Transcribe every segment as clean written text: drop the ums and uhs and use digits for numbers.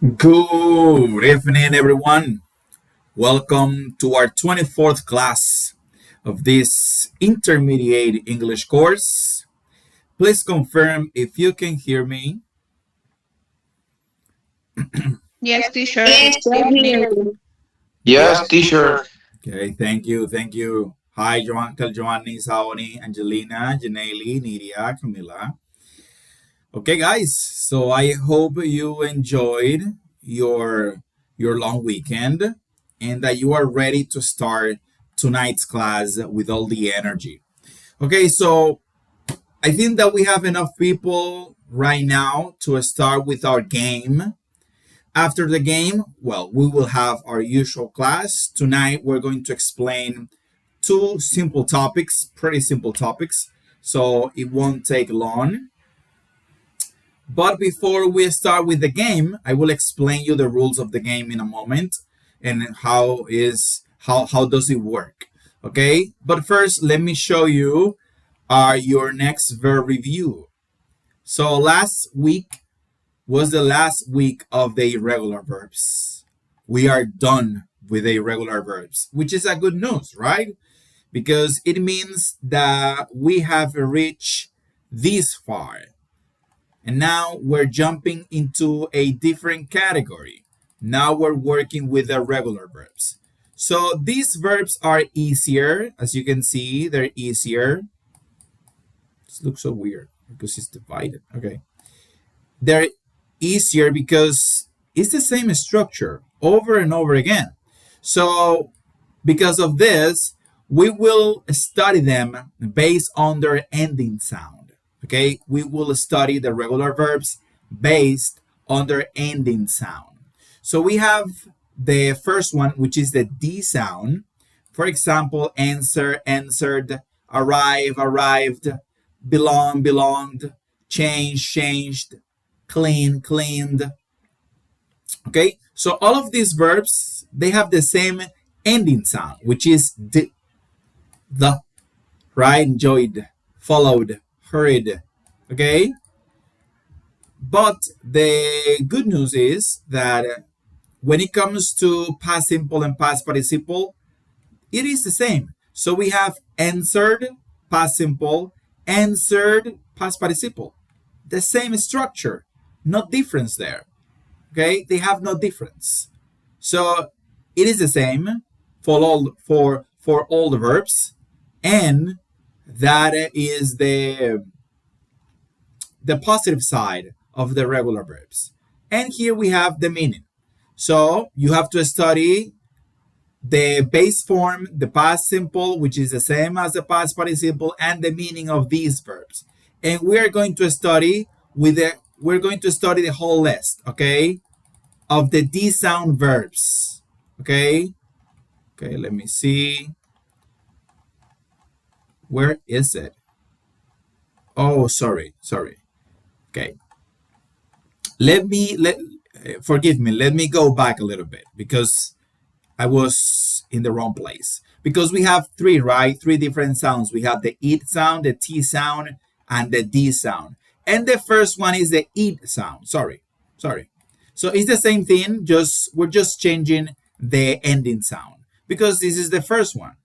Good evening, everyone. Welcome to our 24th class of this intermediate English course. Please confirm if you can hear me. Yes, teacher. Yes, Good I'm evening. here. Yes, teacher. Okay, thank you. Hi, Uncle Giovanni, Saoni, Angelina, Janelle, Nidia, Camila. Okay, guys. So I hope you enjoyed your long weekend and that you are ready to start tonight's class with all the energy. Okay, so I think that we have enough people right now to start with our game. After the game, well, we will have our usual class. Tonight, we're going to explain two simple topics, pretty simple topics, so it won't take long. But before we start with the game, I will explain you the rules of the game in a moment and how does it work. Okay? But first, let me show you your next verb review. So last week was the last week of the irregular verbs. We are done with the irregular verbs, which is a good news, right? Because it means that we have reached this far. And now we're jumping into a different category. Now we're working with the regular verbs. So these verbs are easier. As you can see, they're easier. This looks so weird because it's divided. Okay. They're easier because it's the same structure over and over again. So because of this, we will study them based on their ending sound. Okay, we will study the regular verbs based on their ending sound. So we have the first one, which is the D sound. For example, answer, answered, arrive, arrived, belong, belonged, change, changed, clean, cleaned. Okay, so all of these verbs, they have the same ending sound, which is the, right? Enjoyed, followed, hurried. Okay, but the good news is that when it comes to past simple and past participle, it is the same. So we have answered, past simple, answered, past participle. The same structure, no difference there. Okay, they have no difference. So it is the same for all the verbs, and that is the positive side of the regular verbs. And here we have the meaning. So you have to study the base form, the past simple, which is the same as the past participle, and the meaning of these verbs. And we are going to study the whole list, okay, of the D sound verbs. Okay. Okay, let me see. Where is it? Oh, sorry. Okay. Forgive me. Let me go back a little bit because I was in the wrong place. Because we have three, right? Three different sounds. We have the it sound, the T sound, and the D sound. And the first one is the it sound. Sorry. So it's the same thing, just we're just changing the ending sound because this is the first one.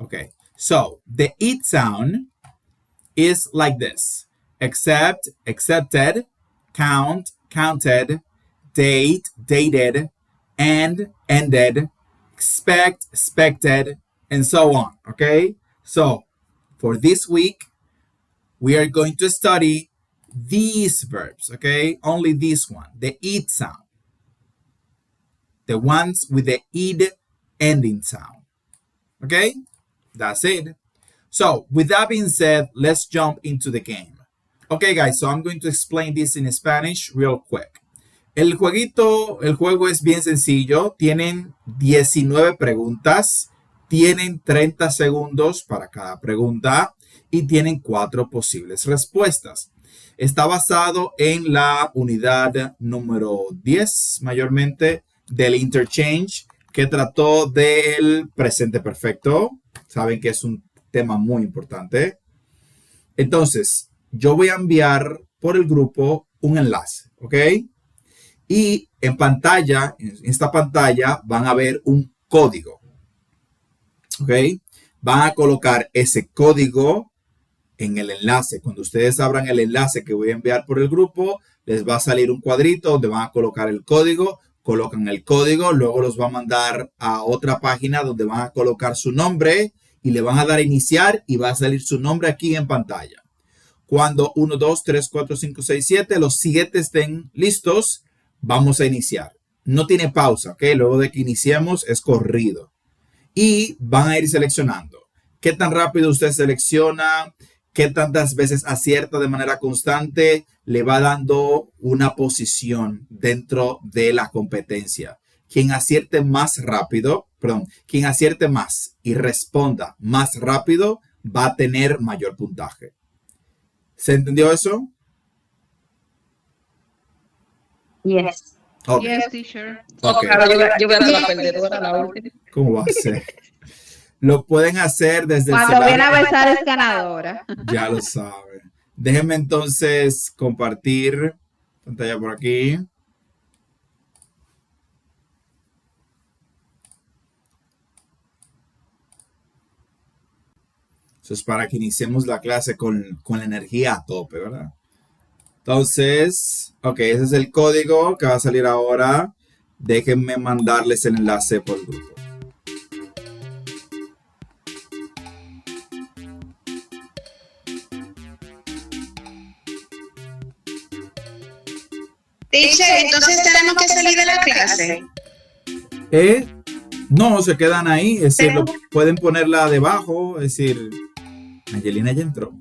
Okay. So the it sound is like this: accept, accepted, count, counted, date, dated, and ended, expect, expected, and so on. Okay? So for this week, we are going to study these verbs, okay? Only this one, the it sound. The ones with the id ending sound. Okay? That's it. So, with that being said, let's jump into the game. Okay, guys, so I'm going to explain this in Spanish real quick. El juego es bien sencillo. Tienen 19 preguntas. Tienen 30 segundos para cada pregunta y tienen 4 posibles respuestas. Está basado en la unidad número 10, mayormente del interchange, que trató del presente perfecto. Saben que es un tema muy importante. Entonces, yo voy a enviar por el grupo un enlace, ¿ok? Y en pantalla, en esta pantalla, van a ver un código. ¿Ok? Van a colocar ese código en el enlace. Cuando ustedes abran el enlace que voy a enviar por el grupo, les va a salir un cuadrito donde van a colocar el código, colocan el código, luego los va a mandar a otra página donde van a colocar su nombre y le van a dar a iniciar y va a salir su nombre aquí en pantalla. Cuando 1, 2, 3, 4, 5, 6, 7, los 7 estén listos, vamos a iniciar. No tiene pausa, ¿ok? Luego de que iniciemos es corrido. Y van a ir seleccionando. ¿Qué tan rápido usted selecciona? ¿Qué tantas veces acierta de manera constante? Le va dando una posición dentro de la competencia. Quien acierte más rápido, quien acierte más y responda más rápido va a tener mayor puntaje. ¿Se entendió eso? Yes. Okay. Yes, teacher. Okay. Yo voy a ser la perdedora, la última. ¿Cómo va a ser? Lo pueden hacer desde el Cuando celular. viene a besar es ganadora. Ya lo saben. Déjenme entonces compartir pantalla por aquí. Eso es para que iniciemos la clase con la energía a tope, ¿verdad? Entonces, ok, ese es el código que va a salir ahora. Déjenme mandarles el enlace por el grupo. Teacher, entonces tenemos que salir de la clase. No, se quedan ahí, es decir, pueden ponerla debajo, es decir, Angelina ya entró.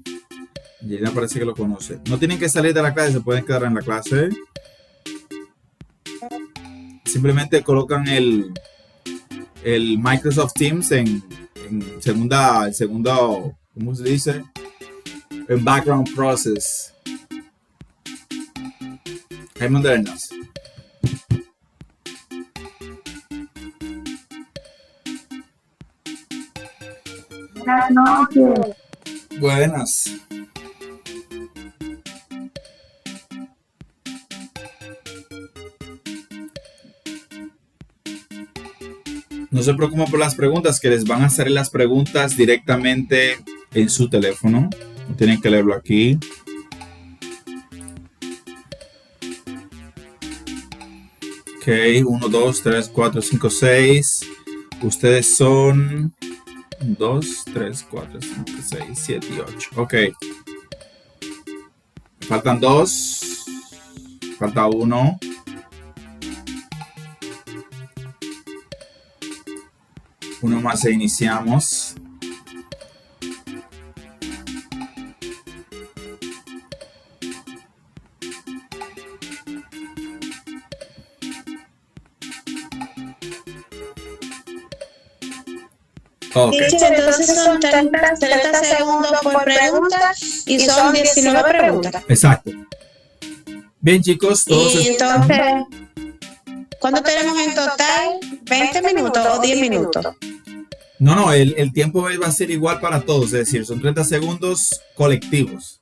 Angelina parece que lo conoce. No tienen que salir de la clase, se pueden quedar en la clase. Simplemente colocan el Microsoft Teams en segundo, ¿cómo se dice? En background process. Ahí mandé el enlace. Buenas noches. Buenas. No se preocupen por las preguntas, que les van a hacer las preguntas directamente en su teléfono. No tienen que leerlo aquí. Ok, 1, 2, 3, 4, 5, 6. Ustedes son 2, 3, 4, 5, 6, 7 y 8. Ok. Faltan 2. Falta 1. Uno más e iniciamos. Okay. Entonces son 30 segundos por pregunta y son 19 preguntas. Exacto. Bien, chicos, todos. Y entonces, ¿cuánto tenemos en total? ¿20 minutos o 10 minutos? No, el tiempo va a ser igual para todos, es decir, son 30 segundos colectivos.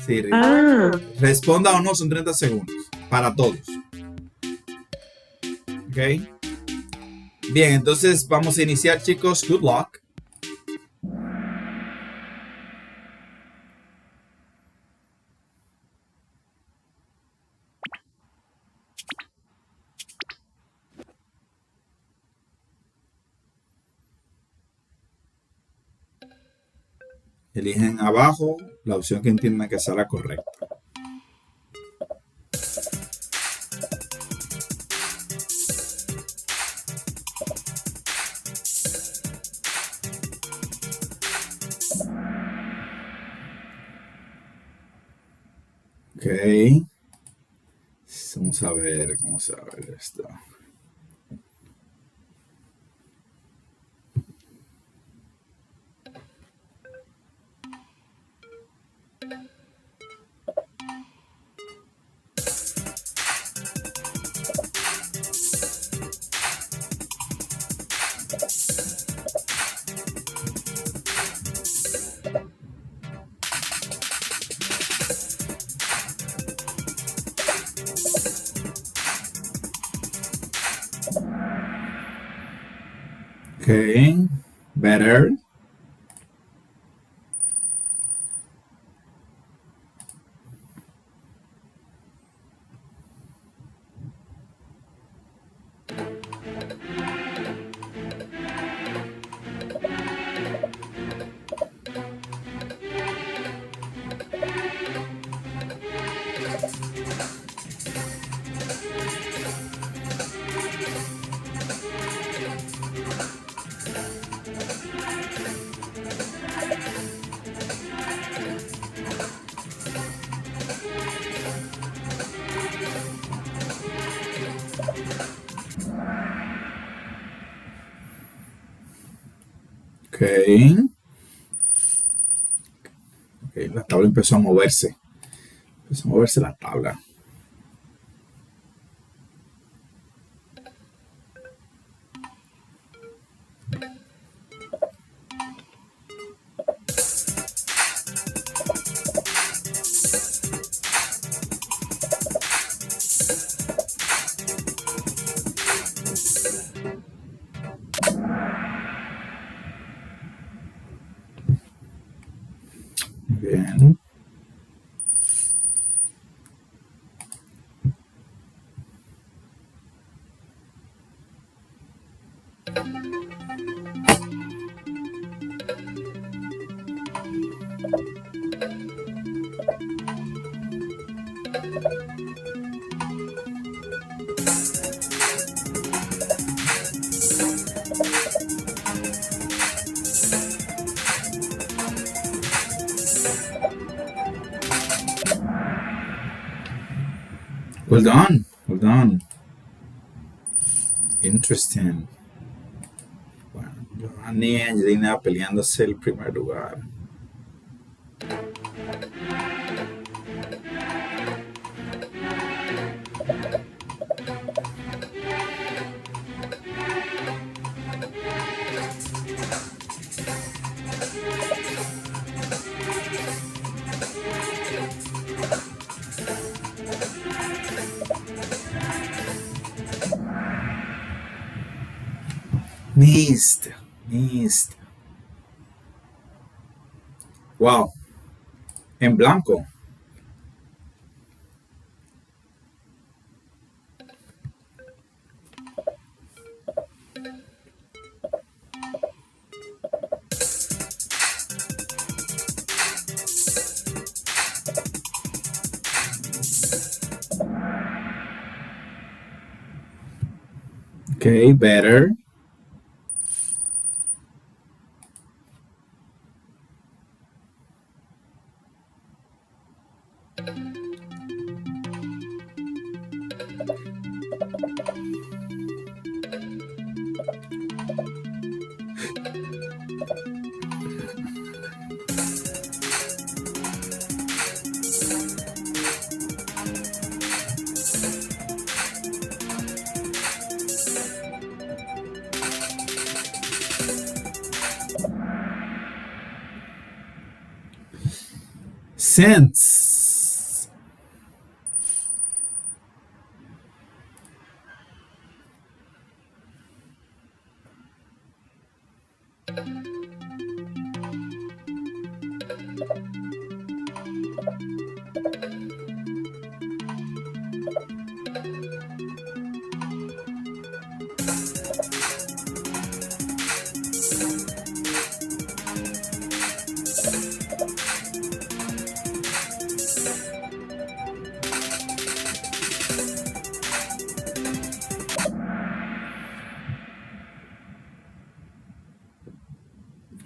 Sí, responda o no, son 30 segundos para todos. Ok. Bien, entonces vamos a iniciar, chicos. Good luck. Eligen abajo la opción que entiendan que sea la correcta. Ok. Vamos a ver cómo se va a ver esto. Okay, better. Okay. Ok, la tabla empezó a moverse. Empezó a moverse la tabla. Bien. Well done. Well done. Interesting. Bueno, Giovanni y Angelina peleándose el primer lugar. Missed. Missed. Wow. En blanco. Okay, better. Since.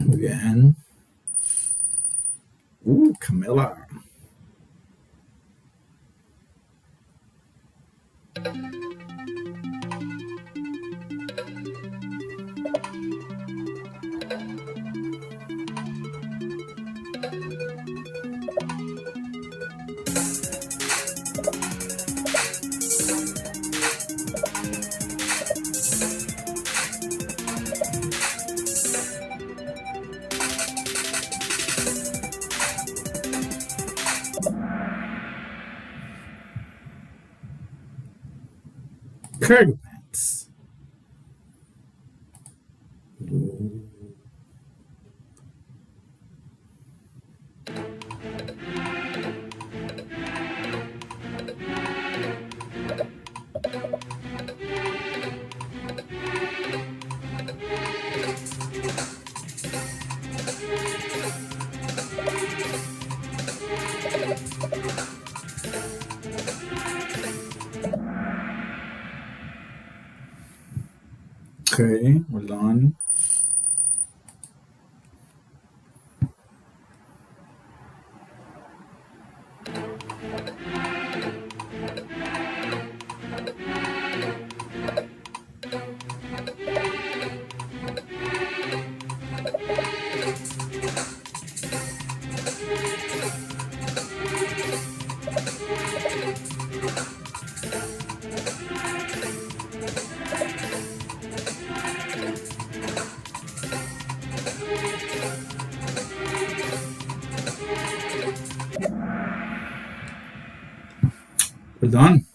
Muy bien. Camila. Cargo pants. Okay, well done. Well done.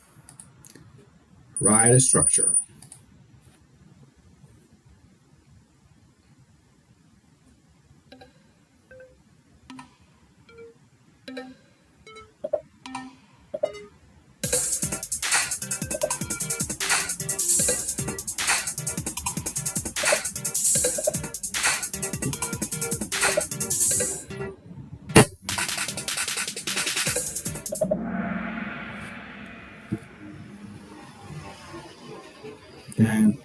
Right structure. Then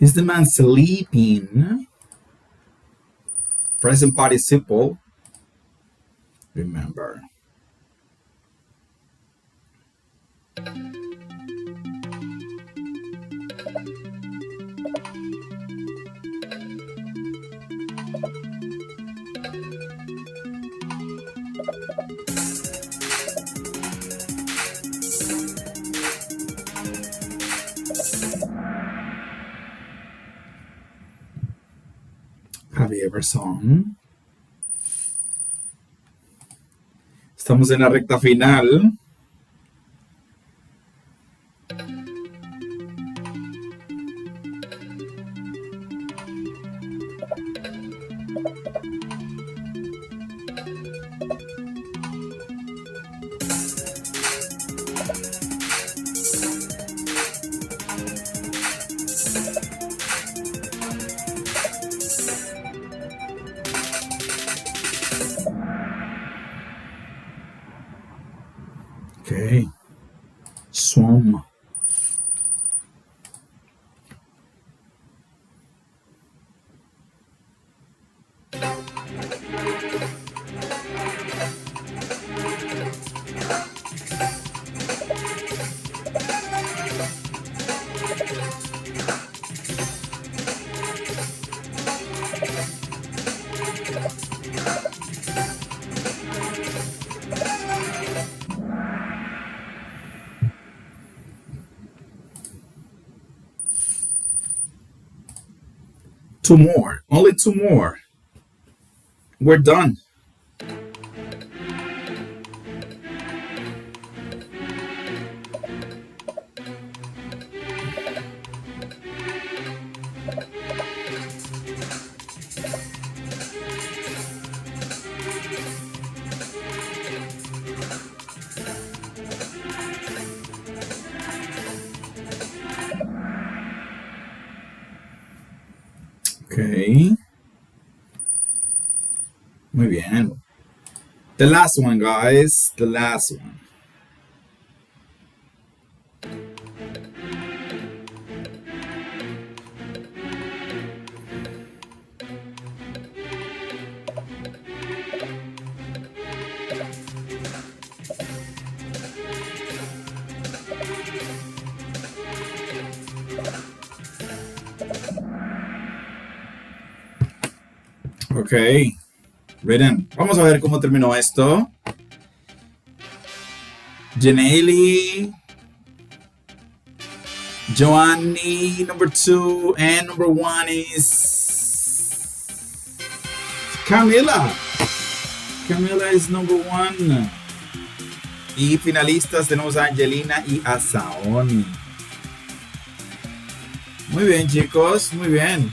is the man sleeping? Present participle. Remember. Have you ever sung? Estamos en la recta final. Okay. Swim. Two more. Only two more. We're done. Okay. Muy bien. The last one, guys. The last one. Ok. Miren, vamos a ver cómo terminó esto. Janelle, Joanny, number 2, and number 1 is Camila. Camila is number 1. Y finalistas tenemos a Angelina y a Saoni. Muy bien, chicos, muy bien.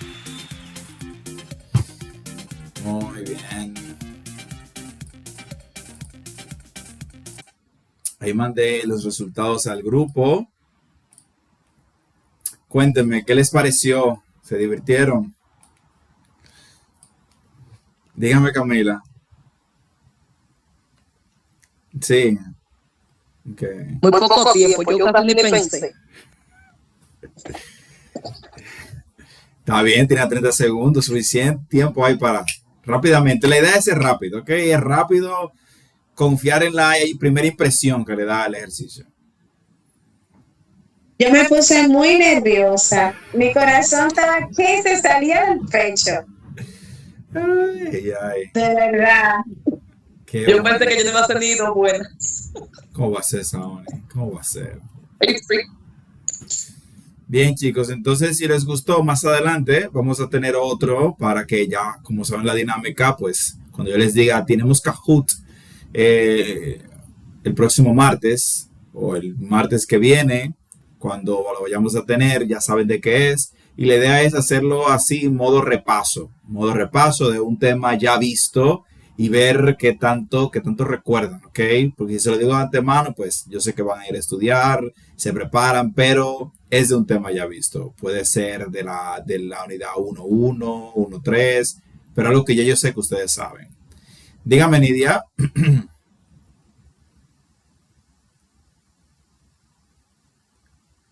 Muy bien. Ahí mandé los resultados al grupo. Cuéntenme, ¿qué les pareció? ¿Se divirtieron? Dígame, Camila. Sí. Okay. Muy poco tiempo, yo casi ni pensé. Está bien, tiene 30 segundos, suficiente tiempo hay para rápidamente. La idea es ser rápido, ¿ok? Es rápido, confiar en la primera impresión que le da el ejercicio. Yo me puse muy nerviosa. Mi corazón estaba que se salía del pecho. Ay, ay. De verdad. Qué Yo bueno. pensé que yo no iba a ser ni dos buenas. ¿Cómo va a ser, Saoni? ¿Cómo va a ser? Sí. Bien, chicos, entonces si les gustó, más adelante vamos a tener otro para que ya, como saben la dinámica, pues cuando yo les diga, tenemos Kahoot el próximo martes o el martes que viene, cuando lo vayamos a tener, ya saben de qué es. Y la idea es hacerlo así, modo repaso de un tema ya visto y ver qué tanto recuerdan, ¿ok? Porque si se lo digo de antemano, pues yo sé que van a ir a estudiar, se preparan, pero es de un tema ya visto. Puede ser de la unidad 1.1, 1.3, pero algo que ya yo sé que ustedes saben. Dígame, Nidia.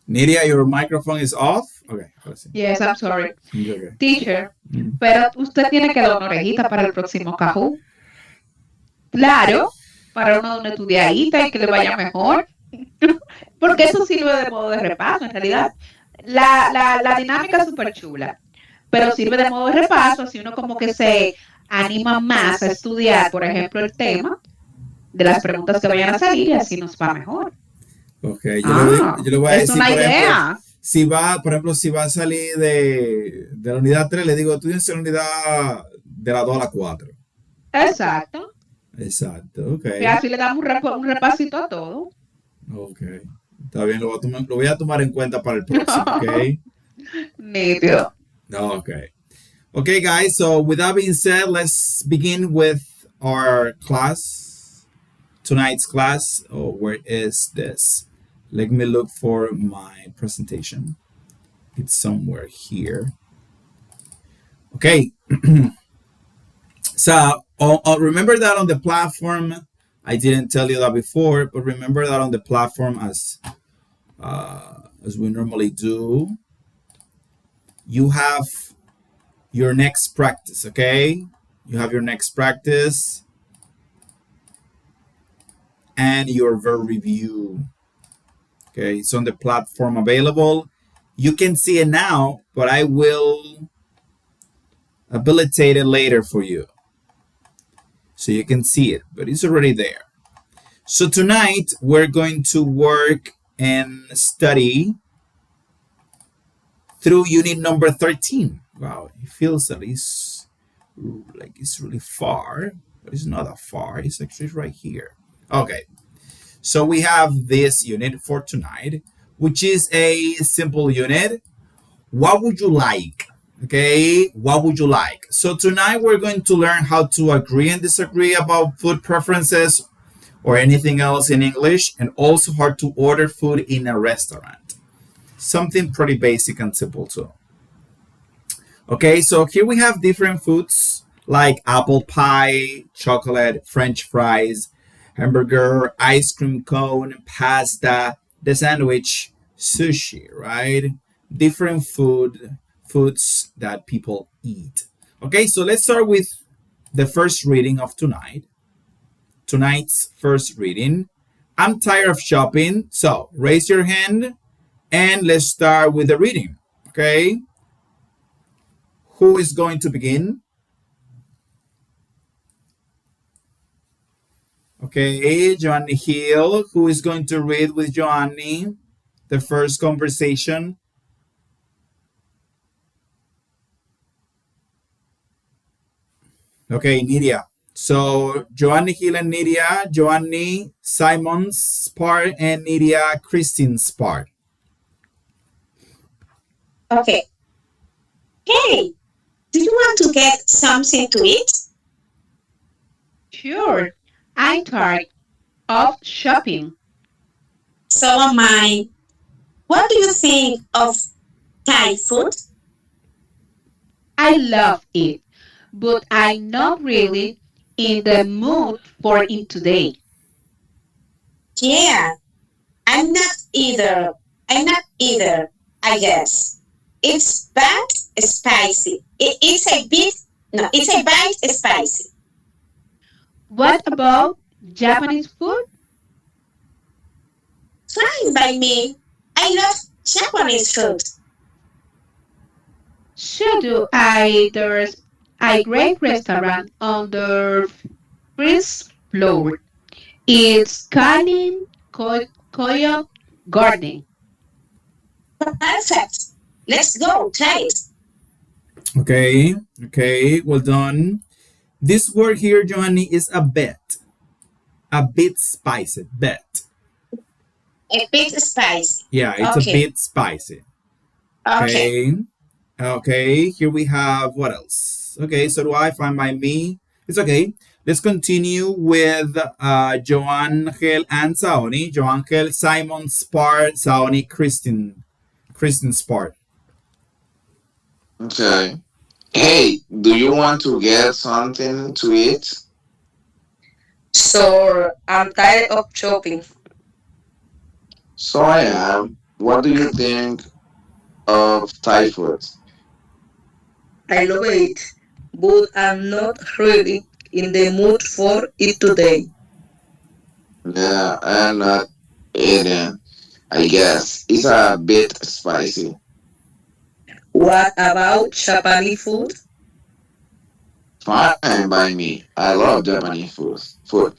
Nidia, your microphone is off. Okay, ahora sí. Yes, I'm sorry. Okay. Teacher, pero usted tiene que dar una orejita para el próximo Kahoot. Claro, para uno de una estudiadita y que le vaya mejor. Porque eso sirve de modo de repaso, en realidad. La dinámica es súper chula, pero sirve de modo de repaso, así uno como que se anima más a estudiar, por ejemplo, el tema de las preguntas que vayan a salir y así nos va mejor. Ok, yo le voy a es decir, una por ejemplo, idea. si va a salir de la unidad 3, le digo, estudiense la unidad de la 2 a la 4. Exacto. Exacto, ok. Y así le damos un repasito a todo. Ok, está bien, lo voy a tomar en cuenta para el próximo, ok. Nítido. Ok. Okay, guys, so with that being said, let's begin with our class, tonight's class. Oh, where is this? Let me look for my presentation. It's somewhere here. Okay. So remember that on the platform, I didn't tell you that before, but remember that on the platform as we normally do, you have your next practice, okay? You have your next practice and your verb review. Okay, it's on the platform available. You can see it now, but I will habilitate it later for you. So you can see it, but it's already there. So tonight we're going to work and study through unit number 13. Wow, it feels that it's like it's really far, but it's not that far. It's actually right here. Okay, so we have this unit for tonight, which is a simple unit. What would you like? Okay, what would you like? So tonight we're going to learn how to agree and disagree about food preferences or anything else in English, and also how to order food in a restaurant. Something pretty basic and simple too. Okay, so here we have different foods like apple pie, chocolate, French fries, hamburger, ice cream cone, pasta, the sandwich, sushi, right? Different foods that people eat. Okay, so let's start with the first reading of tonight. Tonight's first reading. I'm tired of shopping, so raise your hand and let's start with the reading. Okay, who is going to begin? Okay, Joanny Hill. Who is going to read with Joanny the first conversation? Okay, Nidia. So Joanny Hill and Nidia, Joanny Simon's part and Nidia Christine's part. Okay. Hey, do you want to get something to eat? Sure, I'm tired of shopping. So am I. What do you think of Thai food? I love it, but I'm not really in the mood for it today. Yeah, I'm not either. I'm not either, I guess. It's bad spicy. It's a bit, no, it's a bite spicy. What about Japanese food? Fine by me. I love Japanese food. So do I. There's a great restaurant on the first floor. It's Kanin Koyok Garden. Perfect. Let's go try it. Okay, okay, well done. This word here, Johnny, is a bit spicy. Bet. A bit spicy. Yeah, it's a Okay. bit spicy. Okay. Okay, okay. Here we have what else? Okay, so do I find my me? It's okay. Let's continue with Joangel and Saoni. Joangel, Simon Spart, Saoni, Kristen Spart. Okay. Hey, do you want to get something to eat? So I'm tired of shopping. So I am. What do you think of Thai food? I love it, but I'm not really in the mood for it today. Yeah, I'm not eating. I guess it's a bit spicy. What about Japanese food? Fine by me. I love Japanese food. Food.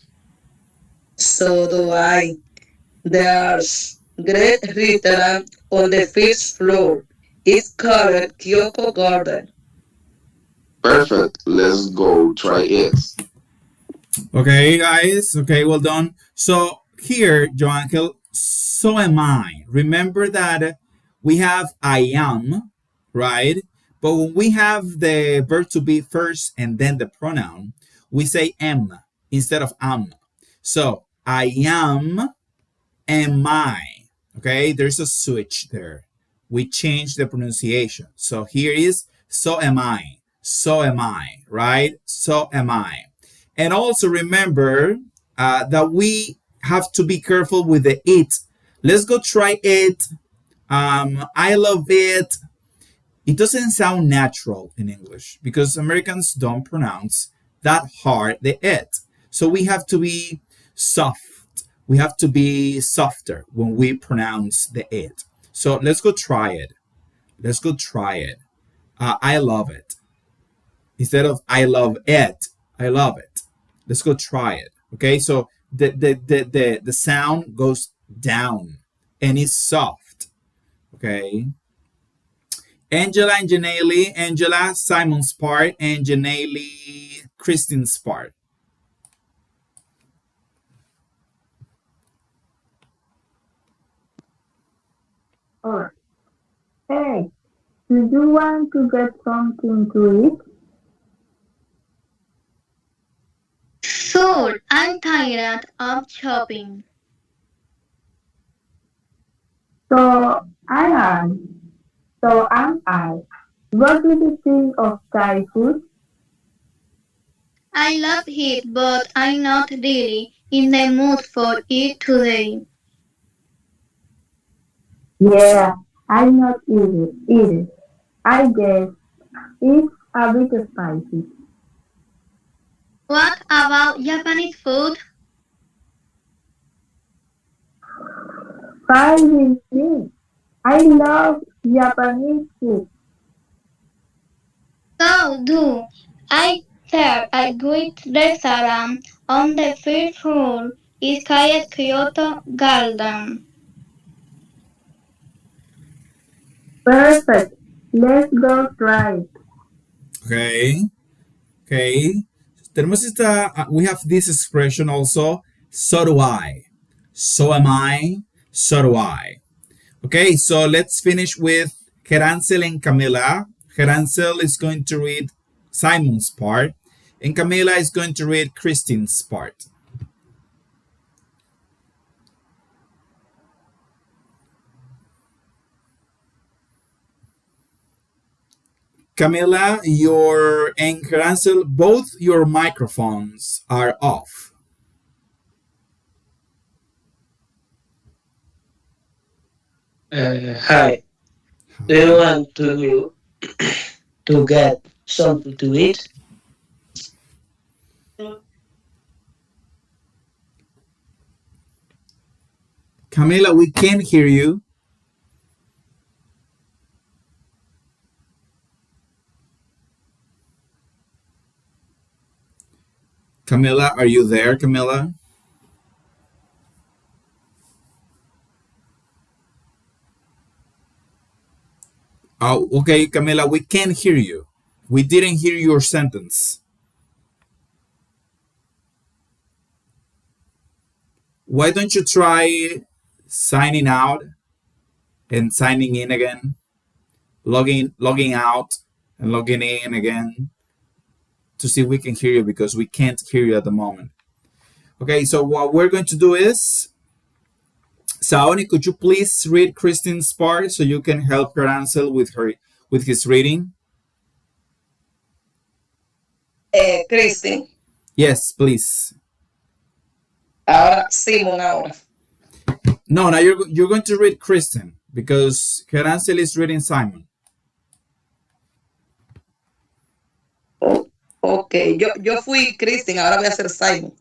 So do I. There's great restaurant on the first floor. It's called Kyoko Garden. Perfect. Let's go try it. Okay, guys. Okay, well done. So here, Joangel, so am I. Remember that we have I am, right? But when we have the verb to be first and then the pronoun, we say am instead of am. So I am I. Okay, there's a switch there. We change the pronunciation. So here is so am I. So am I, right? So am I. And also remember that we have to be careful with the it. Let's go try it. I love it. It doesn't sound natural in English because Americans don't pronounce that hard the it. So we have to be soft. We have to be softer when we pronounce the it. So let's go try it. Let's go try it. I love it. Instead of I love it, I love it. Let's go try it. Okay, so the sound goes down and it's soft. Okay. Angela and Janelle, Angela, Simon's part, and Janelle, Kristen's part. Or, hey, do you want to get something to eat? Sure, I'm tired of shopping. So I am. So am I. What do you think of Thai food? I love it, but I'm not really in the mood for it today. Yeah, I'm not either. I guess it's a bit spicy. What about Japanese food? Fine with me. I love Japanese food. So do I. There a great restaurant on the first floor. It's called Kyoto Garden. Perfect. Let's go try it. Okay, okay. Tenemos esta, we have this expression also, so do I. So am I, so do I. Okay, so let's finish with Gerancel and Camila. Gerancel is going to read Simon's part, and Camila is going to read Christine's part. Camila, and Gerancel, both your microphones are off. Hi. Do you want to get something to eat? Camila, we can't hear you. Camila, are you there, Camila? Oh, okay, Camila, we can't hear you. We didn't hear your sentence. Why don't you try signing out and signing in again? Logging out and logging in again to see if we can hear you, because we can't hear you at the moment. Okay, so what we're going to do is, Saoni, could you please read Christine's part so you can help her answer with his reading? Kristen. Yes, please. Ahora, Simon, ahora. No, now you're going to read Kristen because Gerancel is reading Simon. Oh, ok, yo fui Kristen, ahora voy a ser Simon.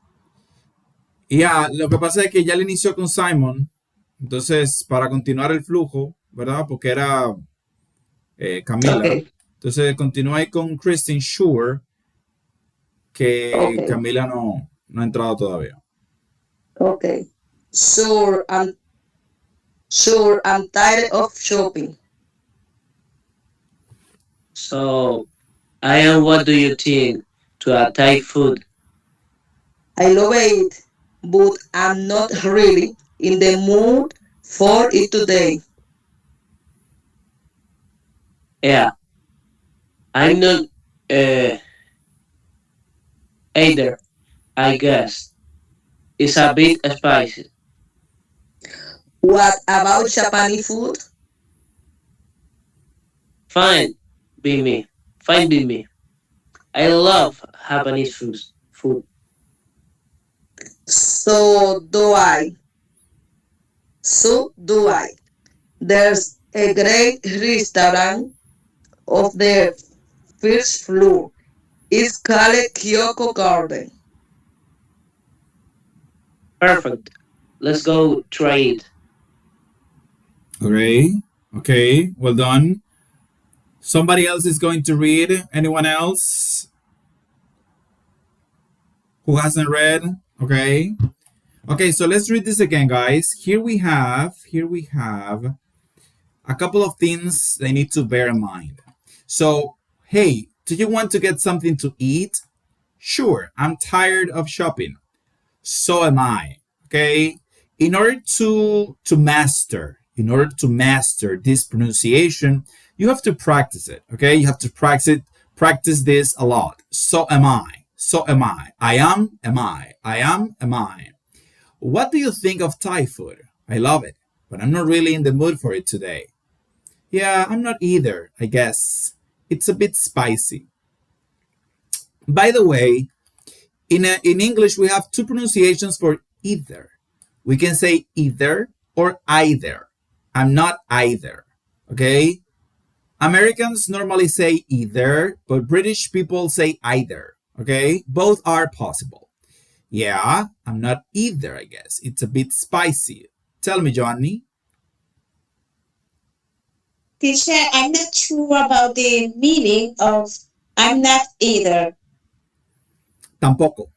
Ya, lo que pasa es que ya le inició con Simon, entonces para continuar el flujo, ¿verdad? Porque era Camila. Okay. Entonces continúa ahí con Kristen Sure, que Okay. Camila no ha entrado todavía. Okay. Sure, I'm tired of shopping. So, what do you think to Thai food? I love it, but I'm not really in the mood for it today. Yeah, I'm not either, I guess. It's a bit spicy. What about Japanese food? Fine, be me. Fine, be me. I love Japanese food. So do I. There's a great restaurant of the first floor. It's called Kyoko Garden. Perfect. Let's go try it. Okay, well done. Somebody else is going to read. Anyone else who hasn't read? Okay, so let's read this again, guys. Here we have a couple of things they need to bear in mind. So, hey, do you want to get something to eat? Sure, I'm tired of shopping. So am I. Okay, in order to master this pronunciation, you have to practice it. Okay, you have to practice this a lot. So am I. I am I. What do you think of Thai food? I love it, but I'm not really in the mood for it today. Yeah, I'm not either, I guess. It's a bit spicy. By the way, in English, we have two pronunciations for either. We can say either or either. I'm not either. Okay? Americans normally say either, but British people say either. Okay? Both are possible. Yeah, I'm not either, I guess. It's a bit spicy. Tell me, Johnny. Teacher, I'm not sure about the meaning of I'm not either. Tampoco.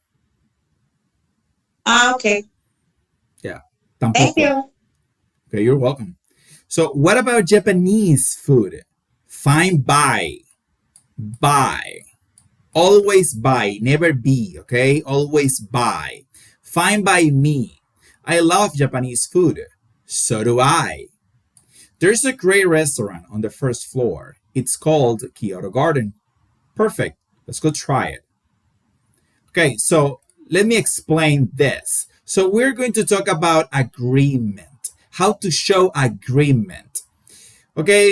Okay. Yeah, tampoco. Thank you. Okay, you're welcome. So what about Japanese food? Fine, buy. Always buy, never be, okay? Always buy. Fine by me. I love Japanese food. So do I. There's a great restaurant on the first floor. It's called Kyoto Garden. Perfect. Let's go try it. Okay, so let me explain this. So we're going to talk about agreement, how to show agreement. Okay,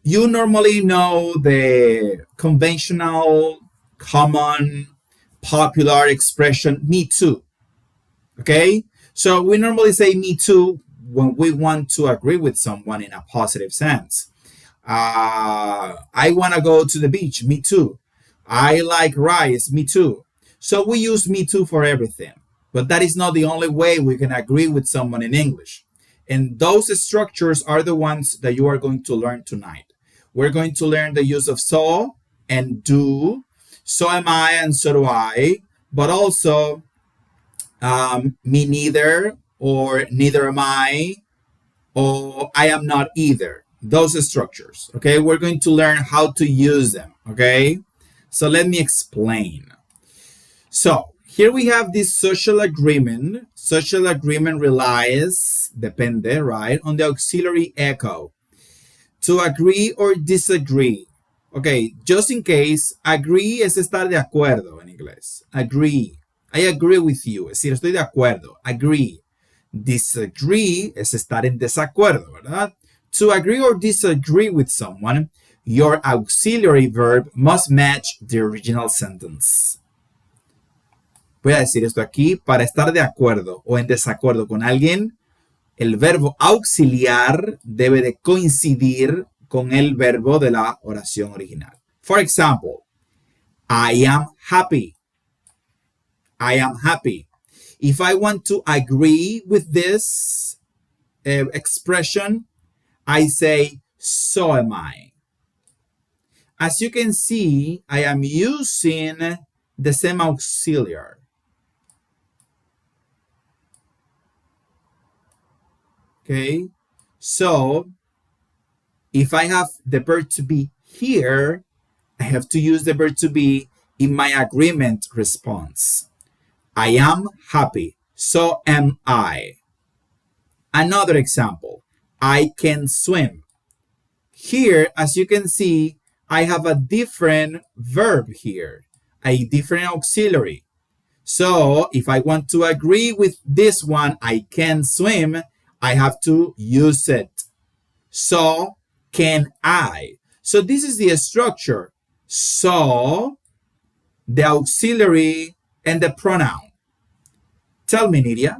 you normally know the conventional, common, popular expression, me too. Okay, so we normally say me too when we want to agree with someone in a positive sense. I want to go to the beach, me too. I like rice, me too. So we use me too for everything. But that is not the only way we can agree with someone in English. And those structures are the ones that you are going to learn tonight. We're going to learn the use of so and do. So am I and so do I. But also me neither, or neither am I, or I am not either. Those structures. Okay, we're going to learn how to use them. Okay, so let me explain. So here we have this social agreement. Social agreement relies, depende, right, on the auxiliary echo. To agree or disagree. Okay, just in case, agree es estar de acuerdo en inglés. Agree. I agree with you. Es decir, estoy de acuerdo. Agree. Disagree es estar en desacuerdo, ¿verdad? To agree or disagree with someone, your auxiliary verb must match the original sentence. Voy a decir esto aquí. Para estar de acuerdo o en desacuerdo con alguien, el verbo auxiliar debe de coincidir con el verbo de la oración original. For example, I am happy. I am happy. If I want to agree with this expression, I say, so am I. As you can see, I am using the same auxiliary. Okay, so if I have the verb to be here, I have to use the verb to be in my agreement response. I am happy. So am I. Another example, I can swim. Here, as you can see, I have a different verb here, a different auxiliary. So if I want to agree with this one, I can swim, I have to use it. So can I. So this is the structure. So, the auxiliary, and the pronoun. Tell me, Nidia.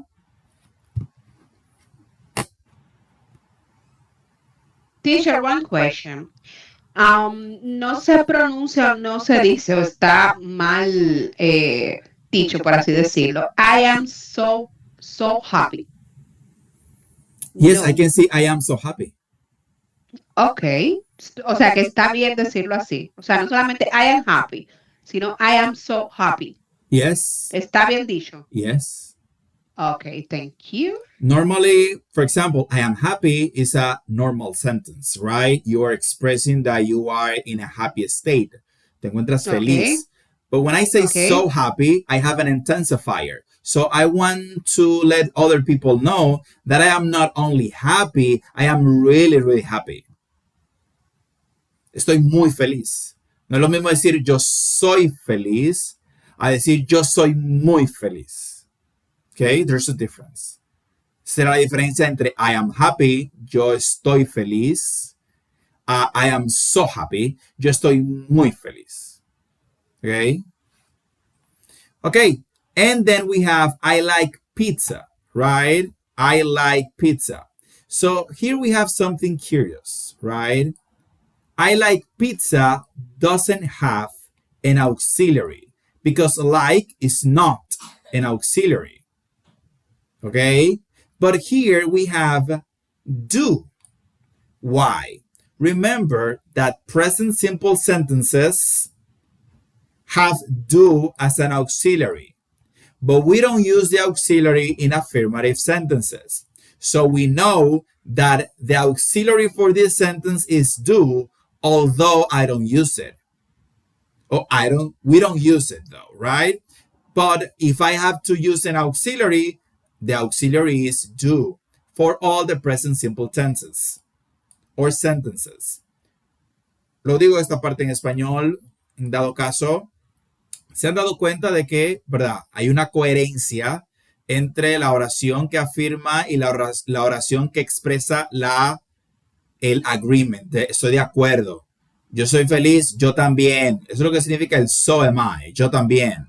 Teacher, one question. No se pronuncia o no se dice o está mal dicho, por así decirlo. I am so happy. Yes, No. I can say I am so happy. Ok. O sea que está bien decirlo así. O sea, no solamente I am happy, sino I am so happy. Yes. Está bien dicho. Yes. Okay, thank you. Normally, for example, I am happy is a normal sentence, right? You are expressing that you are in a happy state. Te encuentras feliz. But when I say so happy, I have an intensifier. So I want to let other people know that I am not only happy, I am really, really happy. Estoy muy feliz. No es lo mismo decir yo soy feliz a decir yo soy muy feliz. Okay, there's a difference. Será la diferencia entre I am happy, yo estoy feliz, I am so happy, yo estoy muy feliz. Okay? Okay, and then we have I like pizza, right? I like pizza. So here we have something curious, right? I like pizza doesn't have an auxiliary because like is not an auxiliary. Okay? But here we have do. Why? Remember that present simple sentences have do as an auxiliary, but we don't use the auxiliary in affirmative sentences. So we know that the auxiliary for this sentence is do, although I don't use it. We don't use it though, right? But if I have to use an auxiliary, the auxiliary is do for all the present simple tenses. or sentences. Lo digo esta parte en español, en dado caso, se han dado cuenta de que, ¿verdad? Hay una coherencia entre la oración que afirma y la oración que expresa el agreement. Estoy de acuerdo. Yo soy feliz, yo también. Eso es lo que significa el so am I, yo también.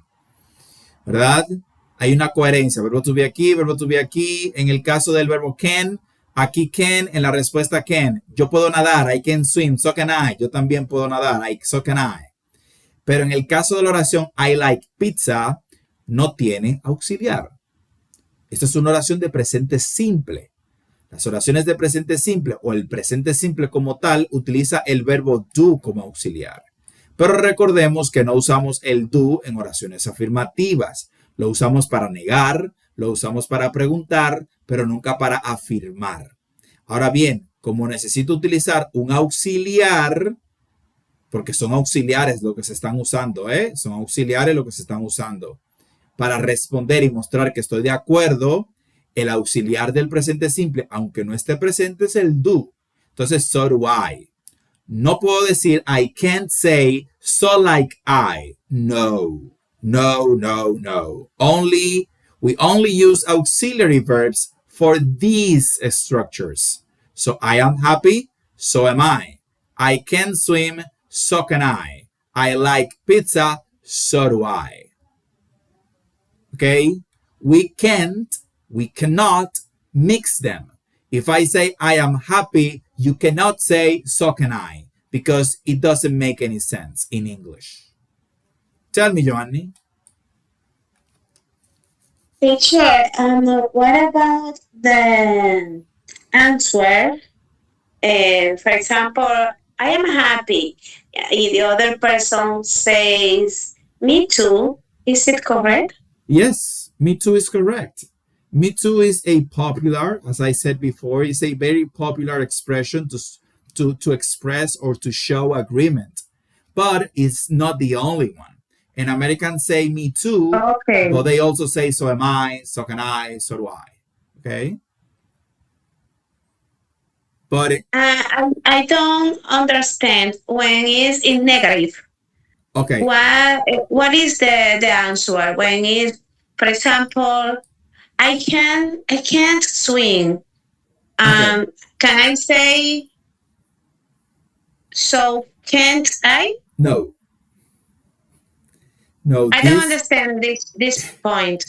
¿Verdad? Hay una coherencia. Verbo to be aquí, verbo to be aquí. En el caso del verbo can, aquí can, en la respuesta can. Yo puedo nadar, I can swim, so can I. Yo también puedo nadar, so can I. Pero en el caso de la oración I like pizza, no tiene auxiliar. Esta es una oración de presente simple. Las oraciones de presente simple o el presente simple como tal utiliza el verbo do como auxiliar. Pero recordemos que no usamos el do en oraciones afirmativas. Lo usamos para negar, lo usamos para preguntar, pero nunca para afirmar. Ahora bien, como necesito utilizar un auxiliar, porque son auxiliares lo que se están usando, son auxiliares lo que se están usando. Para responder y mostrar que estoy de acuerdo, el auxiliar del presente simple, aunque no esté presente, es el do. Entonces, so do I. No puedo decir, I can't say, so like I. No, no, no, no. We only use auxiliary verbs for these structures. So I am happy, so am I. I can swim, so can I. I like pizza, so do I. Okay? We cannot mix them. If I say I am happy, you cannot say so can I, because it doesn't make any sense in English. Tell me, Giovanni. Teacher, what about the answer? For example, I am happy. If the other person says, me too, is it correct? Yes, me too is correct. Me too is a popular, as I said before, is a very popular expression to express or to show agreement. But it's not the only one. And Americans say me too, Okay. but they also say so am I, so can I, so do I. Okay? But I don't understand when it's in negative. okay. What is the answer when it's, for example, I can't swim. Okay. Can I say, so can't I? No. No. I don't understand this point.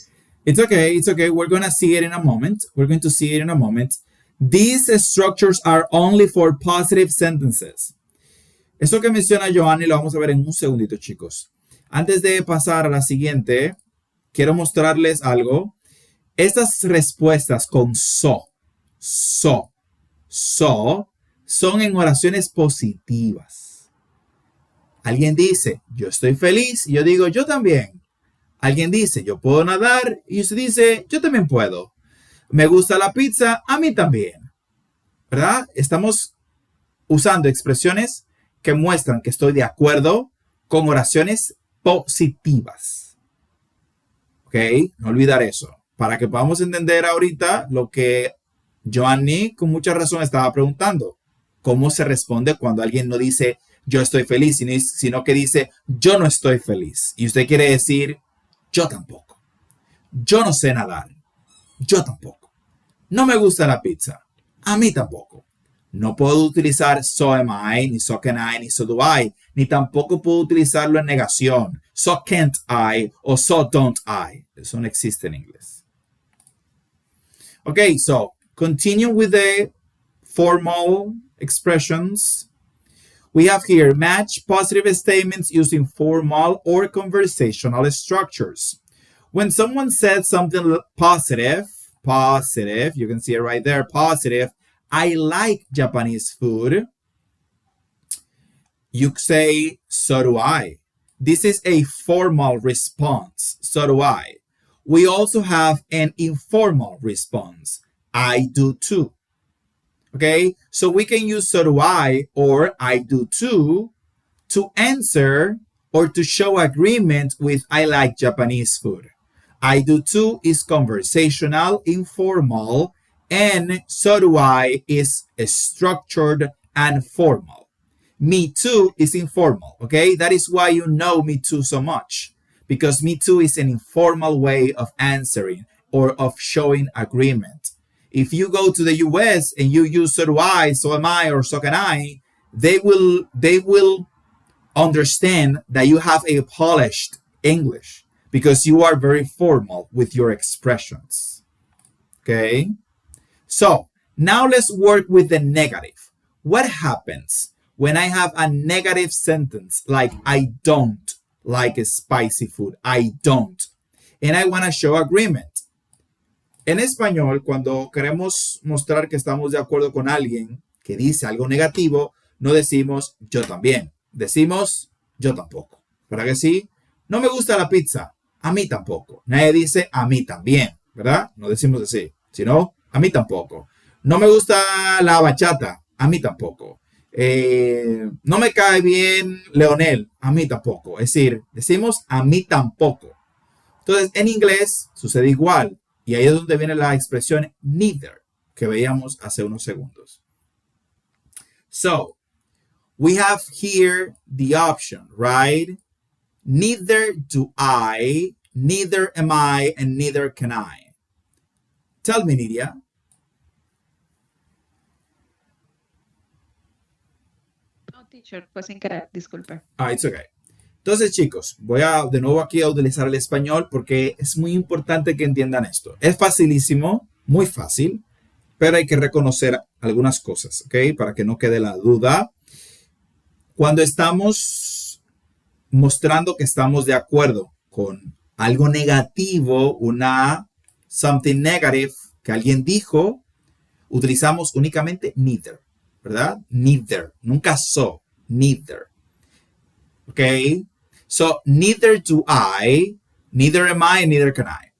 It's okay. It's okay. We're going to see it in a moment. We're going to see it in a moment. These structures are only for positive sentences. Eso que menciona Giovanni lo vamos a ver en un segundito, chicos. Antes de pasar a la siguiente, quiero mostrarles algo. Estas respuestas con so, son en oraciones positivas. Alguien dice, yo estoy feliz, y yo digo, yo también. Alguien dice, yo puedo nadar, y usted dice, yo también puedo. Me gusta la pizza, a mí también. ¿Verdad? Estamos usando expresiones que muestran que estoy de acuerdo con oraciones positivas. ¿Ok? No olvidar eso. Para que podamos entender ahorita lo que Giovanni con mucha razón estaba preguntando. ¿Cómo se responde cuando alguien no dice yo estoy feliz, sino que dice yo no estoy feliz? Y usted quiere decir yo tampoco. Yo no sé nadar. Yo tampoco. No me gusta la pizza. A mí tampoco. No puedo utilizar so am I, ni so can I, ni so do I, ni tampoco puedo utilizarlo en negación. So can't I o so don't I. Eso no existe en inglés. Okay, so continue with the formal expressions. We have here match positive statements using formal or conversational structures. When someone says something positive, you can see it right there, positive, I like Japanese food, you say, so do I. This is a formal response, so do I. We also have an informal response, I do too. Okay, so we can use so do I or I do too to answer or to show agreement with I like Japanese food. I do too is conversational, informal, and so do I is structured and formal. Me too is informal, okay? That is why you know me too so much, because me too is an informal way of answering or of showing agreement. If you go to the US and you use so do I, so am I, or so can I, they will understand that you have a polished English because you are very formal with your expressions. Okay? So now let's work with the negative. What happens when I have a negative sentence like I don't like spicy food? I don't. And I want to show agreement. En español, cuando queremos mostrar que estamos de acuerdo con alguien que dice algo negativo, no decimos yo también. Decimos yo tampoco. ¿Verdad que sí? No me gusta la pizza. A mí tampoco. Nadie dice a mí también. ¿Verdad? No decimos así. Sino a mí tampoco. No me gusta la bachata. A mí tampoco. No me cae bien Leonel. A mí tampoco. Es decir, decimos a mí tampoco. Entonces, en inglés sucede igual. Y ahí es donde viene la expresión neither, que veíamos hace unos segundos. So, we have here the option, right? Neither do I, neither am I, and neither can I. Tell me, Nidia. No, teacher, fue sin querer, disculpe. It's okay. Entonces, chicos, voy a de nuevo aquí a utilizar el español porque es muy importante que entiendan esto. Es facilísimo, muy fácil, pero hay que reconocer algunas cosas, ¿ok? Para que no quede la duda. Cuando estamos mostrando que estamos de acuerdo con algo negativo, something negative que alguien dijo, utilizamos únicamente neither, ¿verdad? Neither, nunca so, neither. Okay, so neither do I, neither am I, and neither can I.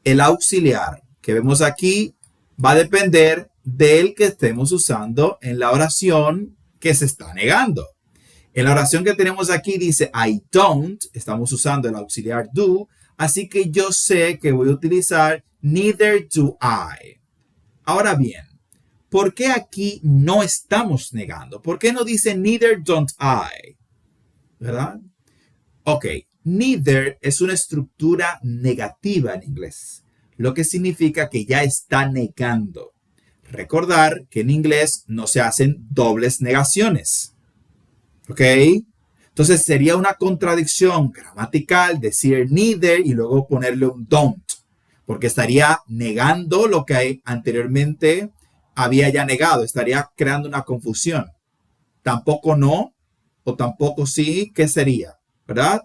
El auxiliar que vemos aquí va a depender del que estemos usando en la oración que se está negando. En la oración que tenemos aquí dice I don't, estamos usando el auxiliar do, así que yo sé que voy a utilizar neither do I. Ahora bien, ¿por qué aquí no estamos negando? ¿Por qué no dice neither don't I? ¿Verdad? Ok, neither es una estructura negativa en inglés, lo que significa que ya está negando. Recordar que en inglés no se hacen dobles negaciones. ¿Ok? Entonces sería una contradicción gramatical decir neither y luego ponerle un don't, porque estaría negando lo que anteriormente había ya negado, estaría creando una confusión. Tampoco no, o tampoco sí, ¿qué sería? ¿Verdad?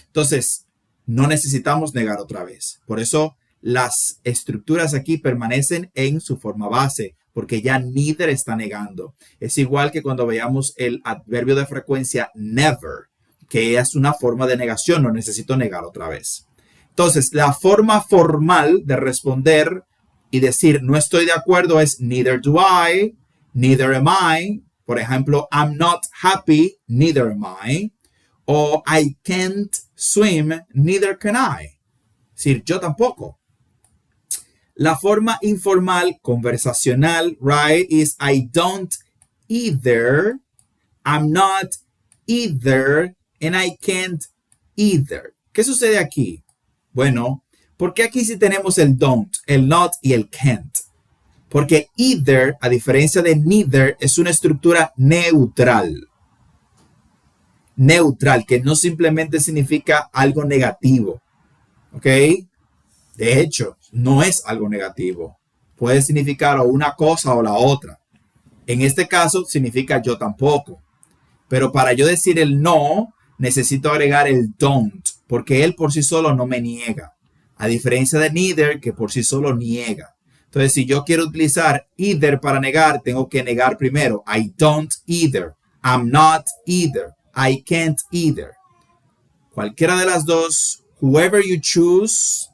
Entonces, no necesitamos negar otra vez. Por eso las estructuras aquí permanecen en su forma base, porque ya neither está negando. Es igual que cuando veamos el adverbio de frecuencia never, que es una forma de negación, no necesito negar otra vez. Entonces, la forma formal de responder y decir no estoy de acuerdo es neither do I, neither am I. Por ejemplo, I'm not happy, neither am I. O I can't swim, neither can I. Es decir, yo tampoco. La forma informal, conversacional, right, is I don't either, I'm not either, and I can't either. ¿Qué sucede aquí? Bueno, porque aquí sí tenemos el don't, el not y el can't. Porque either, a diferencia de neither, es una estructura neutral. Neutral, que no simplemente significa algo negativo. ¿Ok? De hecho, no es algo negativo. Puede significar o una cosa o la otra. En este caso, significa yo tampoco. Pero para yo decir el no, necesito agregar el don't, porque él por sí solo no me niega. A diferencia de neither, que por sí solo niega. Entonces, si yo quiero utilizar either para negar, tengo que negar primero. I don't either. I'm not either. I can't either. Cualquiera de las dos, whoever you choose,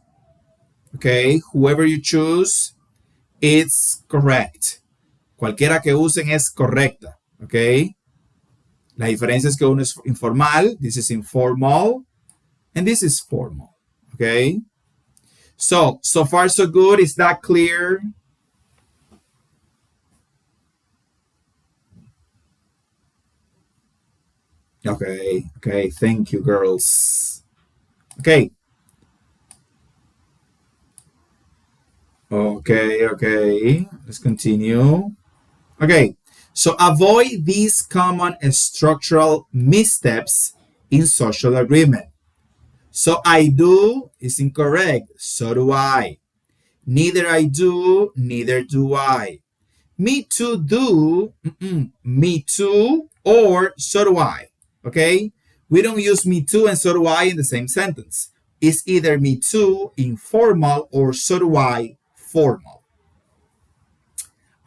okay, whoever you choose, it's correct. Cualquiera que usen es correcta, okay. La diferencia es que uno es informal, this is informal, and this is formal, okay. So far so good. Is that clear? Okay, okay, thank you, girls. Okay, okay, let's continue. Okay, so avoid these common structural missteps in social agreement. So I do is incorrect, so do I. Neither I do, neither do I. Me too do, me too, or so do I. Okay? We don't use me too and so do I in the same sentence. It's either me too informal or so do I formal.